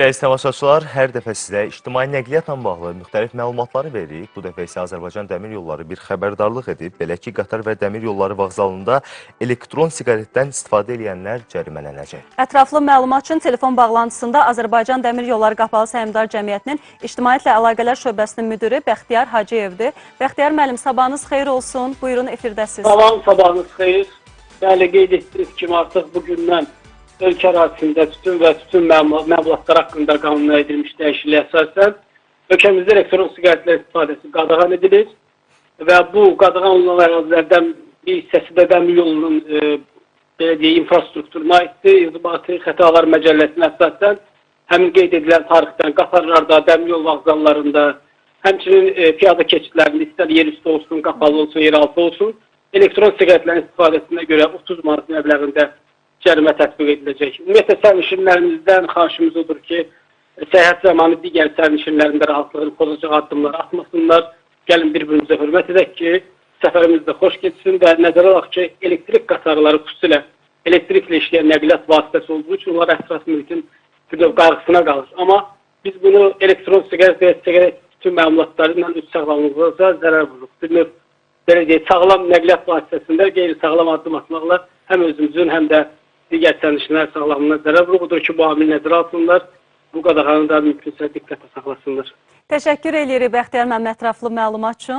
Əziz tamaşaçılar, hər dəfə sizə ictimai nəqliyyatla bağlı müxtəlif məlumatları veririk. Bu dəfə isə Azərbaycan Dəmir Yolları bir xəbərdarlıq edib. Belə ki, Qatar və Dəmir Yolları vağzalında elektron siqaretdən istifadə edənlər cərimələnəcək. Ətraflı məlumat üçün telefon bağlantısında Azərbaycan Dəmir Yolları Qapalı Səhmdar Cəmiyyətinin İctimaiyyətlə Əlaqələr Şöbəsinin müdiri Bəxtiyar Hacıyevdir. Bəxtiyar müəllim, sabahınız xeyir olsun. Buyurun, efirdəsiz. Sabahınız xeyir. Bəli, qeyd etdiniz kimi artıq bugündən ölkə ərazisində tütün və tütün məmulatları haqqında qanuna edilmiş dəyişikliyə əsasən ölkəmizdə elektron siqaretlər istifadəsi qadağan edilir və bu qadağan olunan ərazilərdən bir hissəsi də Dəmir Yolunun infrastrukturuna aiddir. İrtibati Xətalar Məcəlləsinə əsasən həmin qeyd edilən tarixdən qatarlarda, dəmir yol vağzallarında, həmçinin piyada keçidlərində istər yer üstü olsun, qapalı olsun, yer altı olsun, elektron siqaretlərin istifadəsinə görə 30 manat məbləğində cərimə tətbiq ediləcək. Ümumiyyətlə, sərnişinlərimizdən xahişimiz odur ki, səyahət zamanı digər sərnişinlərində rahatlığını pozacaq addımlar atmasınlar. Gəlin bir-birimizə hörmət edək ki, səfərimiz də xoş geçsin və nəzərə alaq ki, elektrik qatarları xüsusilə elektriklə işləyən nəqliyyat vasitəsi olduğu üçün onlar ətraf mühitin bir növ qarğısına qalır. Amma biz bunu elektron siqaret və siqaret tütün məmulatları ilə öz sağlamlığımıza zərər vururuq. Bir növ belə deyək, sağlam nəqliyyat vasitəsində qeyri-sağlam addım atmaqla həm özümüzün, həm də digər sərnişinlər sağlamlığına zərər vuruqdur ki, bu amil nəzərə alsınlar, bu qadağanı da mümkünsə diqqətə saxlasınlar. Təşəkkür edirik Bəxtiyar müəllim ətraflı məlumat üçün.